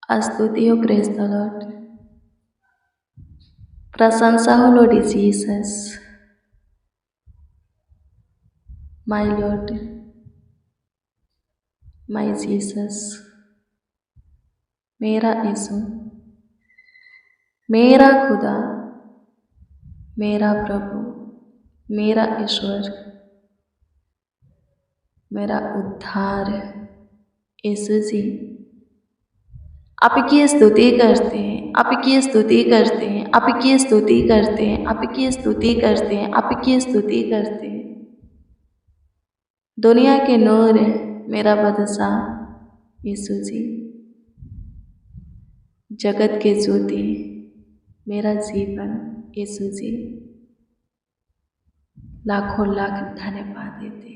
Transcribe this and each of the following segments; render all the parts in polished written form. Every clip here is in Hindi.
स्तुति हो प्रेज द लॉर्ड। प्रशंसा हो Lord Jesus, my Lord, my Jesus, मेरा यीशु, मेरा खुदा, मेरा प्रभु, मेरा ईश्वर, मेरा उद्धार यीशु जी। आपकी स्तुति करते हैं, आपकी स्तुति करते हैं, आपकी स्तुति करते हैं, आपकी स्तुति करते हैं, आपकी स्तुति करते हैं। दुनिया के नूर मेरा बादशाह यीशु जी, जगत के ज्योति मेरा जीवन यीशु जी। लाखों लाख धन्यवाद देते हैं,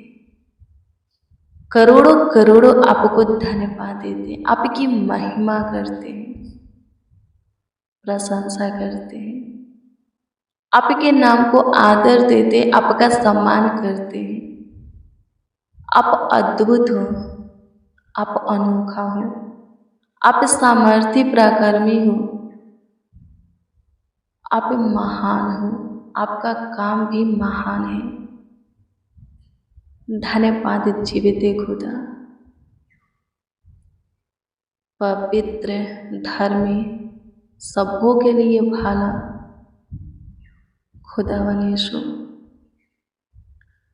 करोड़ों करोड़ों आपको धन्यवाद देते हैं, आपकी महिमा करते हैं, प्रशंसा करते हैं, आपके नाम को आदर देते हैं, आपका सम्मान करते हैं। आप अद्भुत हो, आप अनोखा हो, आप सामर्थ्य पराक्रमी हो, आप महान हो, आपका काम भी महान है। धन्यवाद जीवित खुदा, पवित्र, धर्मी, सबों के लिए भाला खुदावन यीशु।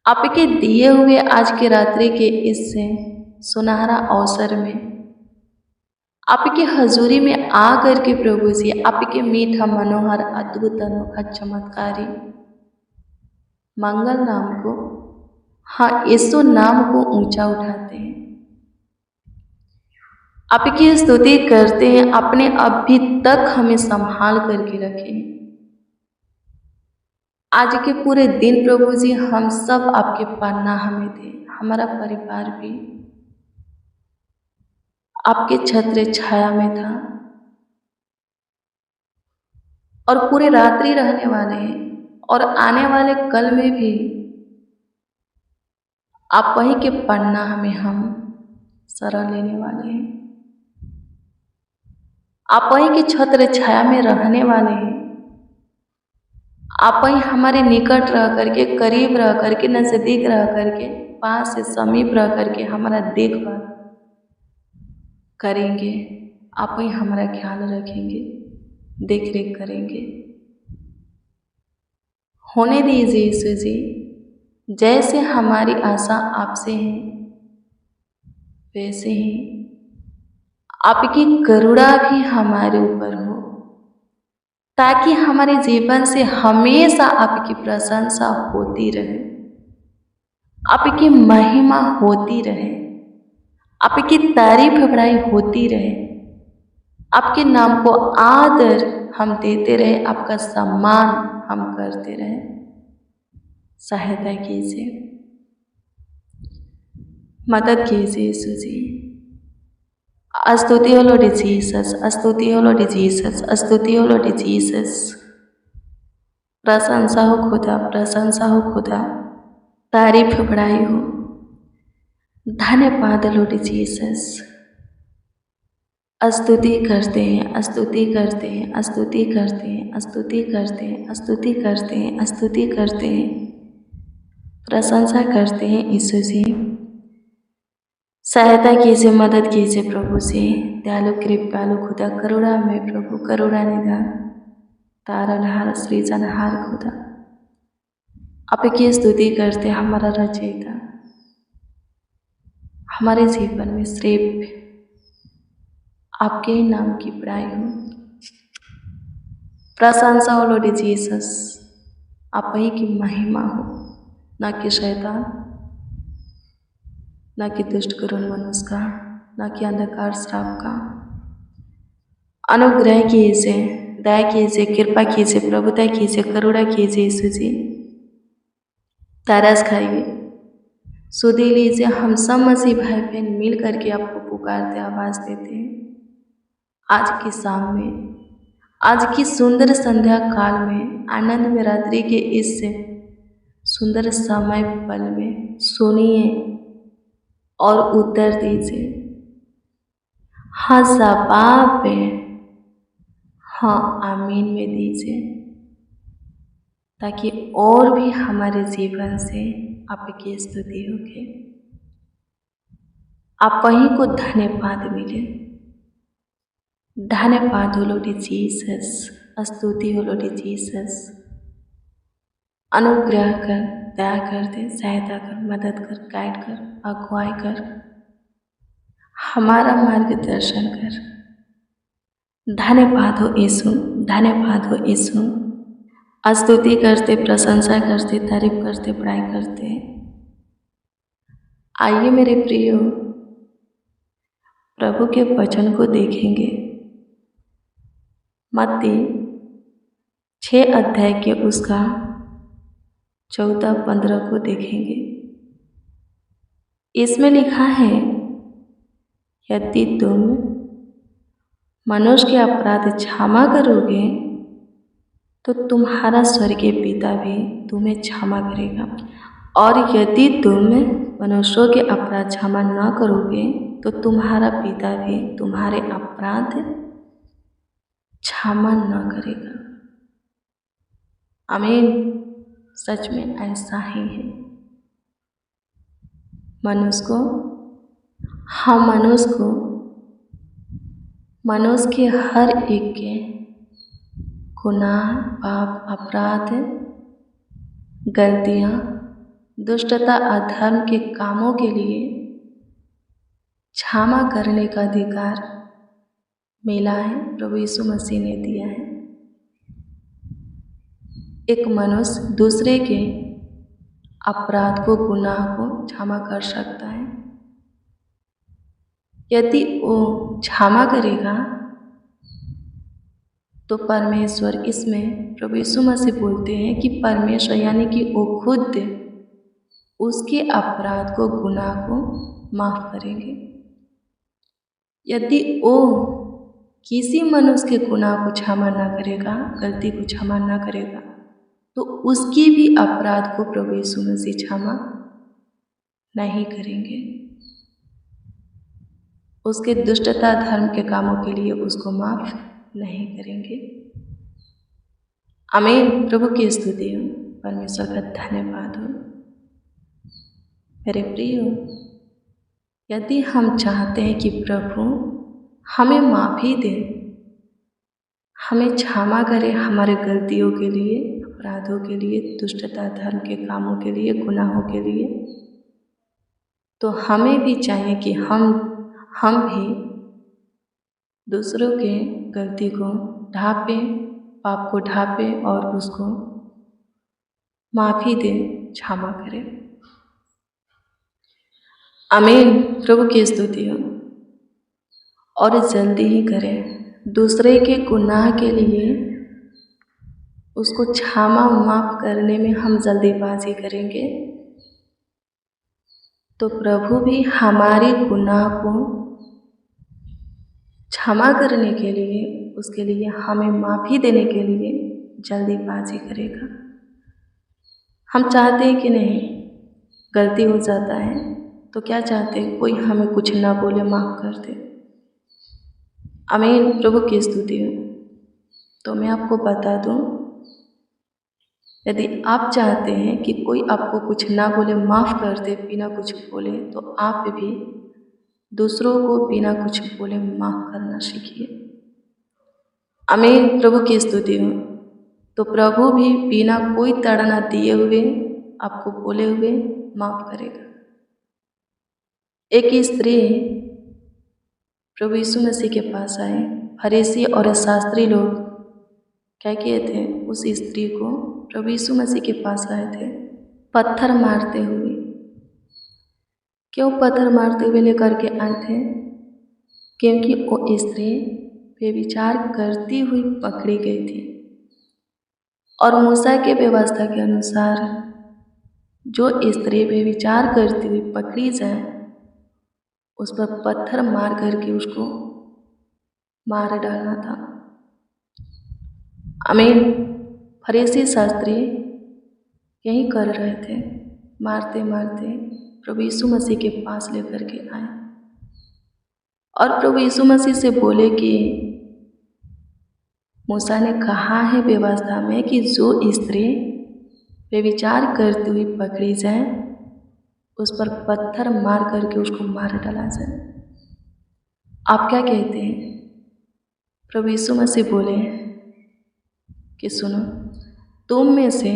आपके दिए हुए आज के रात्रि के इस सुनहरा अवसर में आपकी हजूरी में आ करके प्रभु जी आपके मीठा मनोहर अद्भुत अनोखा चमत्कारी मंगल नाम को, हाँ यीशु नाम को ऊंचा उठाते हैं, आपकी स्तुति करते हैं। आपने अभी तक हमें संभाल करके रखे। आज के पूरे दिन प्रभु जी हम सब आपके पनाह में थे, हमारा परिवार भी आपके छत्र छाया में था और पूरे रात्रि रहने वाले हैं और आने वाले कल में भी आप वही के पन्ना में हम शरण लेने वाले हैं। आप वही के छत्र छाया में रहने वाले हैं। आप वही हमारे निकट रह करके, करीब रह करके, नजदीक रह करके, पास से समीप रह करके हमारा देखभाल करेंगे। आप वही हमारा ख्याल रखेंगे, देख रेख करेंगे। होने दीजिए यीशु जी, जैसे हमारी आशा आपसे है वैसे ही आपकी करुणा भी हमारे ऊपर हो, ताकि हमारे जीवन से हमेशा आपकी प्रशंसा होती रहे, आपकी महिमा होती रहे, आपकी तारीफ बड़ाई होती रहे, आपके नाम को आदर हम देते रहे, आपका सम्मान हम करते रहे। सहायता कीजिए, मदद कीजिए यीशु जी। स्तुति हो लॉर्ड जीसस, स्तुति हो लॉर्ड जीसस, स्तुति हो लॉर्ड जीसस। प्रशंसा हो खुदा, प्रशंसा हो खुदा, तारीफ बड़ाई हो। धन्यवाद लॉर्ड जीसस। स्तुति करते हैं, स्तुति करते हैं, स्तुति करते हैं, स्तुति करते हैं, स्तुति करते हैं, स्तुति करते हैं, प्रशंसा करते हैं यीशु जी। सहायता कीजिए, मदद कीजिए प्रभु से। दयालु कृपालु खुदा, करुणा में प्रभु, करुणा निधान, तारनहार सृजनहार खुदा, आपकी स्तुति करते हमारा रचयिता। हमारे जीवन में सिर्फ आपके ही नाम की बड़ाई हो, प्रशंसा हो लॉर्ड जीसस। आप ही की महिमा हो, ना कि शैतान, ना कि दुष्ट करुण मनुष्य का, ना कि अंधकार श्राप का। अनुग्रह कीजिए, दया कीजिए, कृपा कीजिए, प्रभुता कीजिए, करुणा कीजिए यीशु जी। तरस खाइए, सुधी लीजिए। हम सब मसीह भाई बहन मिल करके आपको पुकारते, आवाज़ देते हैं। आज की शाम में, आज की सुंदर संध्या काल में, आनंद में रात्रि के इस सुंदर समय पल में सुनिए और उत्तर दीजिए। हाँ जवाब में हाँ आमीन में दीजिए, ताकि और भी हमारे जीवन से आपकी स्तुति होगी, आप वहीं को धन्यवाद मिले। धन्यवाद हो लॉर्ड जीसस, स्तुति हो लॉर्ड जीसस। अनुग्रह कर, दया कर दे, सहायता कर, मदद कर, गाइड कर, अगुवाई कर, हमारा मार्गदर्शन कर। धन्यवाद हो यीशु, धन्यवाद हो यीशु। स्तुति करते, प्रशंसा करते, तारीफ करते, बड़ाई करते। आइए मेरे प्रियो, प्रभु के वचन को देखेंगे। मत्ती 6 अध्याय के उसका 14-15 को देखेंगे। इसमें लिखा है, यदि तुम मनुष्य के अपराध क्षमा करोगे तो तुम्हारा स्वर्गीय पिता भी तुम्हें क्षमा करेगा, और यदि तुम मनुष्यों के अपराध क्षमा न करोगे तो तुम्हारा पिता भी तुम्हारे अपराध क्षमा न करेगा। आमीन। सच में ऐसा ही है। मनुष्य के हर एक के गुनाह, पाप, अपराध, गलतियाँ, दुष्टता, अधर्म के कामों के लिए क्षमा करने का अधिकार मिला है, प्रभु यीशु मसीह ने दिया है। एक मनुष्य दूसरे के अपराध को, गुनाह को क्षमा कर सकता है। यदि वो क्षमा करेगा तो परमेश्वर, इसमें प्रभु यीशु मसीह बोलते हैं कि परमेश्वर यानी कि वो खुद उसके अपराध को, गुनाह को माफ करेंगे। यदि वो किसी मनुष्य के गुनाह को क्षमा ना करेगा, गलती को क्षमा ना करेगा, तो उसकी भी अपराध को प्रभु यीशु मसीह क्षमा नहीं करेंगे। उसके दुष्टता, धर्म के कामों के लिए उसको माफ नहीं करेंगे। आमीन। प्रभु की स्तुति हो, परमेश्वर का धन्यवाद हो। मेरे प्रियो, यदि हम चाहते हैं कि प्रभु हमें माफ़ी दे, हमें क्षमा करे हमारे गलतियों के लिए, अपराधों के लिए, दुष्टता, धर्म के कामों के लिए, गुनाहों के लिए, तो हमें भी चाहिए कि हम भी दूसरों के गलती को ढांपें, पाप को ढांपें और उसको माफ़ी दें, क्षमा करें। आमीन। प्रभु की स्तुति हो। और जल्दी ही करें। दूसरे के गुनाह के लिए उसको क्षमा माफ़ करने में हम जल्दीबाजी करेंगे तो प्रभु भी हमारे गुनाह को क्षमा करने के लिए, उसके लिए हमें माफ़ी देने के लिए जल्दीबाजी करेगा। हम चाहते हैं कि नहीं, गलती हो जाता है तो क्या चाहते हैं, कोई हमें कुछ ना बोले, माफ़ कर दे। आमीन। प्रभु की स्तुति हो। तो मैं आपको बता दूं, यदि आप चाहते हैं कि कोई आपको कुछ ना बोले, माफ़ कर दे बिना कुछ बोले, तो आप भी दूसरों को बिना कुछ बोले माफ़ करना सीखिए। आमीन। प्रभु की स्तुति हो। तो प्रभु भी बिना कोई ताड़ना दिए हुए, आपको बोले हुए माफ़ करेगा। एक स्त्री प्रभु यीशु मसीह के पास आए। फरीसी और शास्त्री लोग क्या किए थे, उस स्त्री को प्रभु यीशु मसीह के पास आए थे पत्थर मारते हुए। क्यों पत्थर मारते हुए लेकर के आए थे? क्योंकि वो स्त्री व्यभिचार करती हुई पकड़ी गई थी, और मूसा के व्यवस्था के अनुसार जो स्त्री व्यभिचार करती हुई पकड़ी जाए, उस पर पत्थर मार करके उसको मार डालना था। आमीन। फरीसी शास्त्री यही कर रहे थे, मारते मारते प्रभु यीशु मसीह के पास लेकर के आए और प्रभु यीशु मसीह से बोले कि मूसा ने कहा है व्यवस्था में कि जो स्त्री व्यभिचार करती हुई पकड़ी जाए उस पर पत्थर मार करके उसको मार डाला जाए। आप क्या कहते हैं? प्रभु यीशु मसीह बोले कि सुनो, तुम में से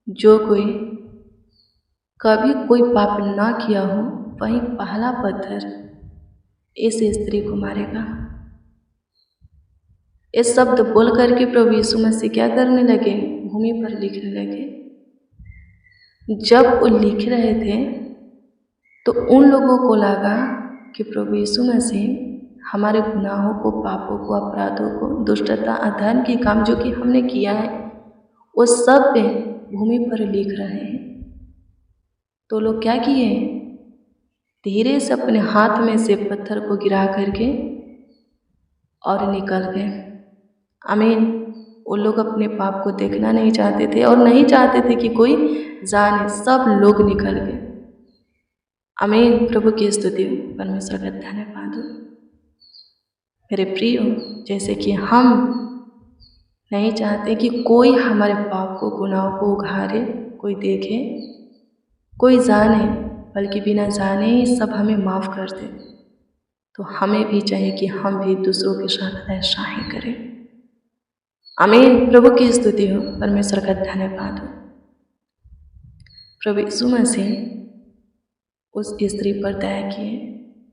जो कोई कभी कोई पाप ना किया हो वही पहला पत्थर इस स्त्री को मारेगा। इस शब्द बोल करके प्रभु यीशु मसीह क्या करने लगे? भूमि पर लिखने लगे। जब वो लिख रहे थे तो उन लोगों को लगा कि प्रभु यीशु मसीह हमारे गुनाहों को, पापों को, अपराधों को, दुष्टता, अधर्म के काम जो कि हमने किया है वो सब पे भूमि पर लिख रहे हैं। तो लोग क्या किए? धीरे से अपने हाथ में से पत्थर को गिरा करके और निकल गए। आमीन। वो लोग अपने पाप को देखना नहीं चाहते थे और नहीं चाहते थे कि कोई जाने। सब लोग निकल गए। आमीन। प्रभु की स्तुति हो, परमेश्वर का धन्यवाद हो। मेरे प्रियो, जैसे कि हम नहीं चाहते कि कोई हमारे पाप को, गुनाहों को उघारे, कोई देखे, कोई जाने, बल्कि बिना जाने ही सब हमें माफ़ कर दे, तो हमें भी चाहिए कि हम भी दूसरों के साथ ऐसा ही करें। आमीन। प्रभु की स्तुति हो, परमेश्वर का धन्यवाद हो। प्रभु यीशु मसीह उस स्त्री पर दया किए।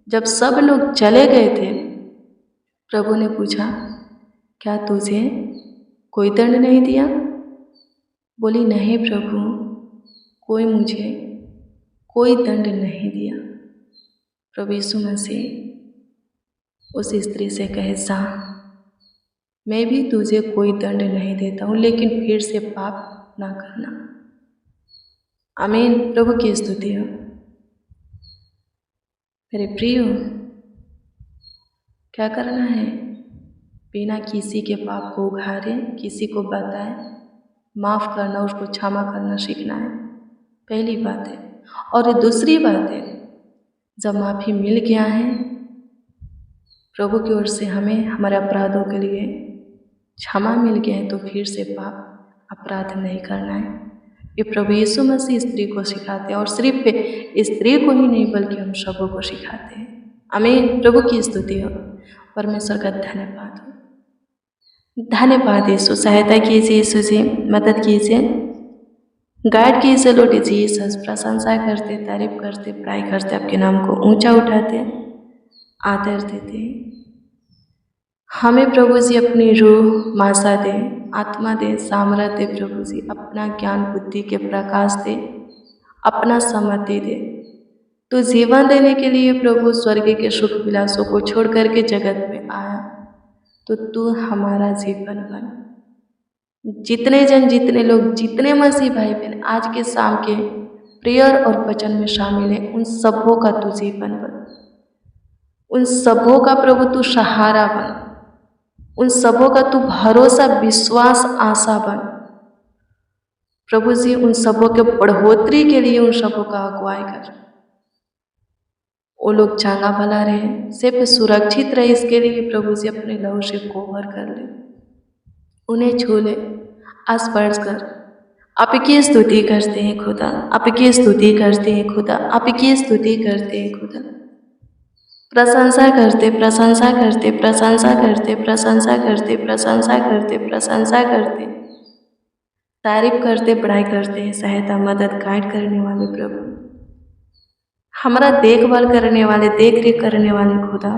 जब सब लोग चले गए थे, प्रभु ने पूछा, क्या तुझे कोई दंड नहीं दिया? बोली, नहीं प्रभु, कोई मुझे कोई दंड नहीं दिया। प्रभु यीशु मसीह उस स्त्री से कहे, जा, मैं भी तुझे कोई दंड नहीं देता हूँ, लेकिन फिर से पाप ना करना। आमीन। प्रभु की स्तुति हो। मेरे प्रियो, क्या करना है? बिना किसी के पाप को उघारे, किसी को बताए, माफ़ करना, उसको क्षमा करना सीखना है, पहली बात है। और दूसरी बात है, जब माफ़ी मिल गया है प्रभु की ओर से, हमें हमारे अपराधों के लिए क्षमा मिल गया है, तो फिर से पाप, अपराध नहीं करना है। ये प्रभु यीशु मसीह स्त्री को सिखाते हैं, और सिर्फ स्त्री को ही नहीं बल्कि हम सबों को सिखाते हैं। आमीन। प्रभु की स्तुति हो, परमेश्वर का धन्यवाद हो। धन्यवाद यीशु। सहायता कीजिए यीशु जी, मदद कीजिए, गाइड कीजिए लॉर्ड जीसस। प्रशंसा करते, तारीफ करते, बड़ाई करते, आपके नाम को ऊंचा उठाते, आदर देते। हमें प्रभु जी अपनी रूह मासा दे, आत्मा दे, सामर्थ्य दे प्रभु जी, अपना ज्ञान बुद्धि के प्रकाश दे, अपना सम्मति दे। तो जीवन देने के लिए प्रभु स्वर्ग के सुख विलासों को छोड़ करके जगत में आया, तो तू हमारा जीवन बन। जितने जन, जितने लोग, जितने मसीह भाई बहन आज के शाम के प्रेयर और वचन में शामिल हैं, उन सबों का तू जीवन बन, उन सबों का प्रभु तू सहारा बन, उन सबों का तू भरोसा, विश्वास, आशा बन प्रभु जी। उन सबों के बढ़ोतरी के लिए उन सबों का अगुवाई कर। वो लोग चांगा भला रहे, सिर्फ सुरक्षित रहे, इसके लिए प्रभु जी अपने लहू से कोवर कर ले, उन्हें छू ले, स्पर्श कर। आपकी स्तुति करते हैं खुदा, आपकी स्तुति करते हैं खुदा, आपकी स्तुति करते हैं खुदा। प्रशंसा करते, प्रशंसा करते, प्रशंसा करते, प्रशंसा करते, प्रशंसा करते, प्रशंसा करते, तारीफ करते, बड़ाई करते हैं। सहायता, मदद, गाइड करने वाले प्रभु, हमारा देखभाल करने वाले, देख रेख करने वाले खुदा,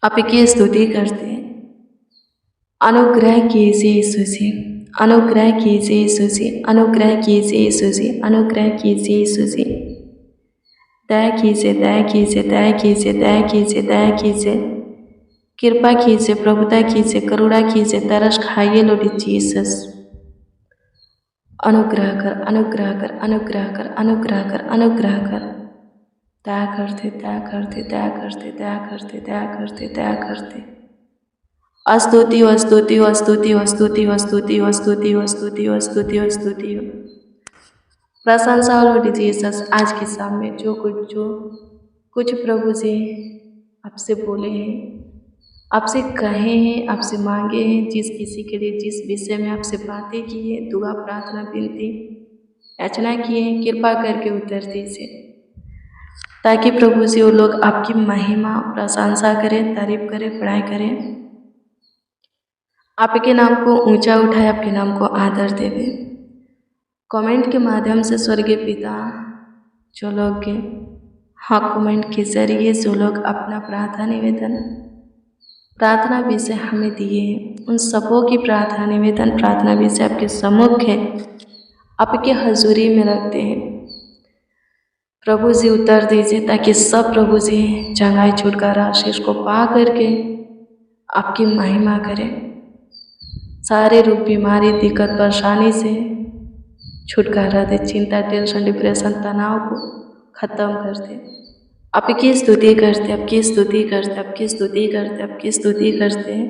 आपकी स्तुति करते हैं। अनुग्रह कीजिए यीशु जी, अनुग्रह कीजिए यीशु जी, अनुग्रह कीजिए यीशु जी, अनुग्रह कीजिए यीशु जी। दया कीजिए, दया कीजिए, दया कीजिए, दया कीजिए, दया कीजिए, कृपा कीजिए, प्रभुता कीजिए, करुणा कीजिए, तरस खाइए लॉर्ड जीसस। अनुग्रह कर, अनुग्रह कर, अनुग्रह कर, अनुग्रह कर, अनुग्रह कर। दया करते, दया करते, दया करते, दया करते, दया करते, दया करते। स्तुति हो, स्तुति हो, स्तुति हो, स्तुति हो, स्तुति हो, स्तुति हो, स्तुति हो, स्तुति हो, स्तुति हो। प्रशंसा हो लॉर्ड जीसस। आज के शाम में जो कुछ प्रभु जी आपसे बोले हैं, आपसे कहे हैं, आपसे मांगे हैं, जिस किसी के लिए जिस विषय में आपसे बातें की है, दुआ प्रार्थना विनती याचना किए हैं, कृपा करके उत्तर दीजिए, ताकि प्रभु जी वो लोग आपकी महिमा प्रशंसा करें, तारीफ करें, बड़ाई करें, आपके नाम को ऊंचा उठाए, आपके नाम को आदर देवे। कमेंट के माध्यम से स्वर्गीय पिता जो लोग हाँ कमेंट के जरिए जो लोग अपना प्रार्थना निवेदन प्रार्थना विषय हमें दिए हैं, उन सबों की प्रार्थना निवेदन प्रार्थना विषय आपके सम्मुख है, आपके हजूरी में रखते हैं। प्रभु जी उत्तर दीजिए, ताकि सब प्रभु जी चंगाई छुटकारा आशीष को पा करके आपकी महिमा करें, सारे रूप बीमारी दिक्कत परेशानी से छुटकारा दे, चिंता टेंशन डिप्रेशन तनाव को खत्म कर दे। आपकी स्तुति करते, आपकी स्तुति करते, आपकी स्तुति करते, आपकी स्तुति करते हैं।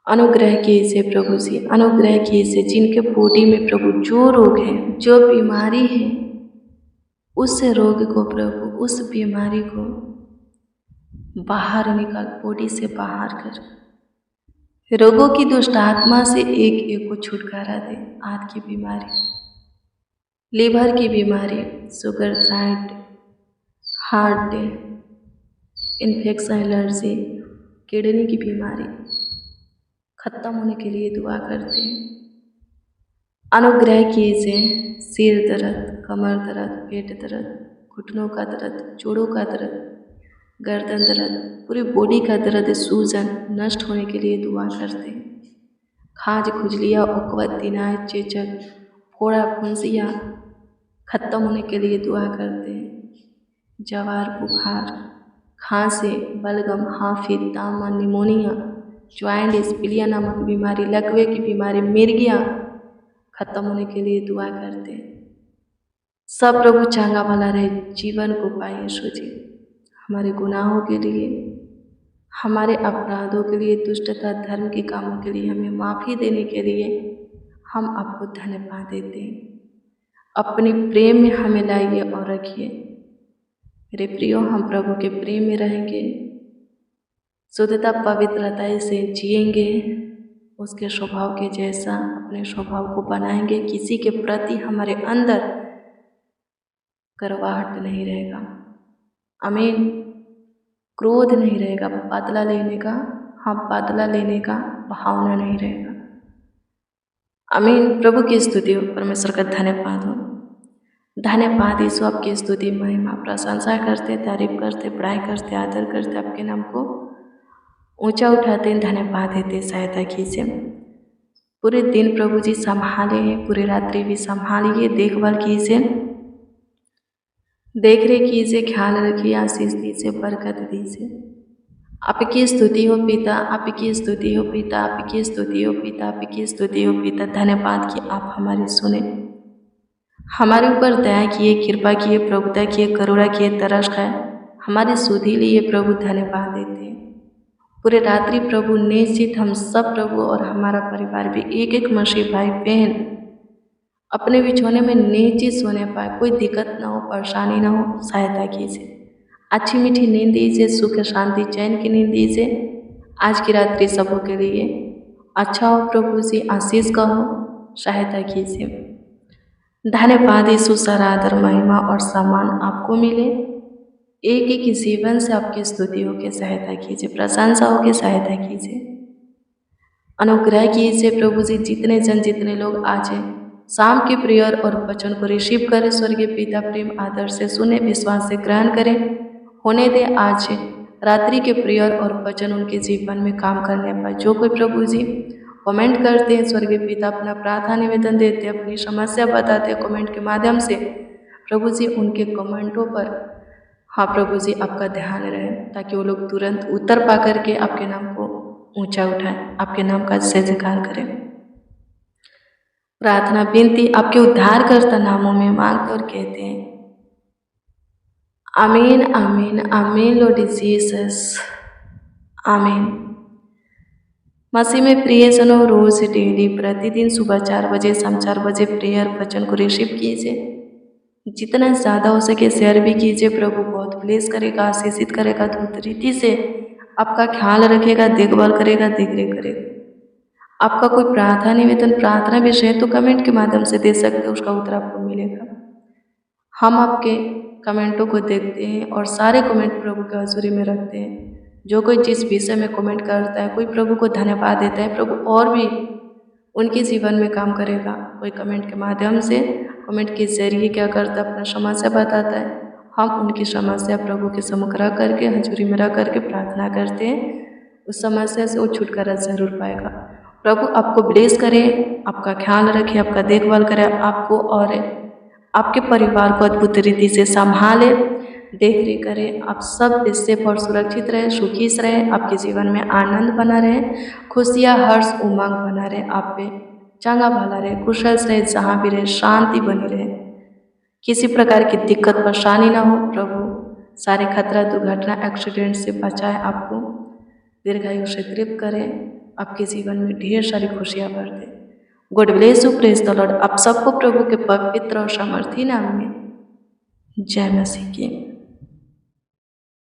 अनुग्रह कीजिए प्रभु जी, अनुग्रह कीजिए, जिनके बॉडी में प्रभु जो रोग है, जो बीमारी है, उस रोग को प्रभु, उस बीमारी को बाहर निकाल, बॉडी से बाहर कर, रोगों की दुष्ट आत्मा से एक एक को छुटकारा दे। आंत की बीमारी, लीवर की बीमारी, sugar, thyroid, heart infection, allergy, kidney की बीमारी खत्म होने के लिए दुआ करते हैं। अनुग्रह कीजिए, सिर दर्द, कमर दर्द, पेट दर्द, घुटनों का दर्द, जोड़ों का दर्द, गर्दन दर्द, पूरी बॉडी का दर्द, सूजन नष्ट होने के लिए दुआ करते हैं। खाज खुजलियाँ, उकवत, दिनाय, चेचक, फोड़ा, फुंसियाँ खत्म होने के लिए दुआ करते हैं। जवार, बुखार, खांसी, बलगम, हाफी, दामा, निमोनिया, ज्वाइंट, स्पीलिया नामक बीमारी, लकवे की बीमारी, मिर्गियाँ खत्म होने के लिए दुआ करते हैं। सब प्रभु चांगा भला रहे, जीवन को पाए यीशु जी। हमारे गुनाहों के लिए, हमारे अपराधों के लिए, दुष्टता धर्म के कामों के लिए हमें माफ़ी देने के लिए हम आपको धन्यवाद देते हैं। अपने प्रेम में हमें लाइए और रखिए। मेरे प्रियो, हम प्रभु के प्रेम में रहेंगे, शुद्धता पवित्रता से जिएंगे, उसके स्वभाव के जैसा अपने स्वभाव को बनाएंगे। किसी के प्रति हमारे अंदर करवाहट नहीं रहेगा, आमीन। क्रोध नहीं रहेगा, बदला लेने का, बदला लेने का भावना नहीं रहेगा, आमीन। प्रभु की स्तुति हो, परमेश्वर का धन्यवाद हो। धन्यवाद यीशु, आपकी स्तुति महिमा प्रशंसा करते, तारीफ करते, बड़ाई करते, आदर करते, आपके नाम को ऊंचा उठाते, धन्यवाद देते, सहायता कीजिए। पूरे दिन प्रभु जी संभालिए, पूरी रात्रि भी संभालिए, देखभाल कीजिए, देख रेख कीजिए, ख्याल रखिए, आशीष दीजिए, बरकत दीजिए। आपकी स्तुति हो पिता, आपकी स्तुति हो पिता, आपकी स्तुति हो पिता, आपकी स्तुति हो पिता। धन्यवाद कि आप हमारी सुने, हमारे ऊपर दया किए, कृपा किए, प्रभुता किए, करुणा किए, तरस खाए, हमारी सुधि लिए प्रभु धन्यवाद देते हैं। पूरे रात्रि प्रभु निश्चित हम सब प्रभु और हमारा परिवार भी एक एक मसीह भाई बहन अपने बिछौने में निश्चित सोने पाए, कोई दिक्कत ना हो, परेशानी ना हो, सहायता कीजिए। अच्छी मीठी नींद दीजिए, सुख शांति चैन की नींद दीजिए। आज की रात्रि सबों के लिए अच्छा हो प्रभु जी, आशीष का हो, सहायता कीजिए। धन्यवाद यीशु, सारा आदर महिमा और सम्मान आपको मिले। एक एक जीवन से आपकी स्तुति हो के सहायता कीजिए, प्रशंसा हो के सहायता कीजिए, अनुग्रह कीजिए प्रभु जी। जितने जन, जितने लोग आज शाम के प्रेयर और वचन को रिसीव करें, स्वर्गीय पिता प्रेम आदर से सुने, विश्वास से ग्रहण करें, होने दे आज रात्रि के प्रेयर और वचन उनके जीवन में काम करने पर। जो कोई प्रभु जी कमेंट करते हैं, स्वर्गीय पिता अपना प्रार्थना निवेदन देते, अपनी समस्या बताते हैं कमेंट के माध्यम से, प्रभु जी उनके कमेंटों पर प्रभु जी आपका ध्यान रहे, ताकि वो लोग तुरंत उत्तर पा करके आपके नाम को ऊंचा उठाएं, आपके नाम का जय जयकार करें। प्रार्थना विनती आपके उद्धारकर्ता नामों में मांगते और कहते हैं, आमीन, आमीन, आमीन। लॉर्ड जीसस, आमीन। मसीह में प्रियजनों, रोज डेली प्रतिदिन सुबह 4 बजे, शाम 4 बजे प्रेयर वचन को रिसीव कीजिए। जितना ज़्यादा हो सके शेयर भी कीजिए। प्रभु बहुत ब्लेस करेगा, आशीषित करेगा, धूत रीति से आपका ख्याल रखेगा, देखभाल करेगा, देख रेख करेगा। आपका कोई प्रार्थना निवेदन, प्रार्थना विषय है तो कमेंट के माध्यम से दे सकते हैं, उसका उत्तर आपको मिलेगा। हम आपके कमेंटों को देखते हैं और सारे कमेंट प्रभु के हजूरी में रखते हैं। जो कोई जिस विषय में कमेंट करता है, कोई प्रभु को धन्यवाद देता है, प्रभु और भी उनके जीवन में काम करेगा। कोई कमेंट के माध्यम से, कमेंट के जरिए क्या करता है, अपना समस्या बताता है। हम उनकी समस्या प्रभु के सम्मुख रख करके, हजूरी में रख करके प्रार्थना करते हैं, उस समस्या से वो छुटकारा जरूर पाएगा। प्रभु आपको ब्लेस करे, आपका ख्याल रखे, आपका देखभाल करे, आपको और आपके परिवार को अद्भुत रीति से संभाले, देख रेख करें। आप सब इससे पर सुरक्षित रहे, सुखी से रहे, आपके जीवन में आनंद बना रहे, खुशियाँ, हर्ष, उमंग बना रहे, आप पे चंगा भला रहे, कुशल से रहे, जहाँ भी रहे शांति बनी रहे, किसी प्रकार की दिक्कत परेशानी ना हो। प्रभु सारे खतरा, दुर्घटना, एक्सीडेंट से बचाए, आपको दीर्घायु से तृप्त करें, आपके जीवन में ढेर सारी खुशियाँ भर दे। God bless you, praise the Lord. आप सबको प्रभु के पवित्र और सामर्थी नाम में जय मसीह की।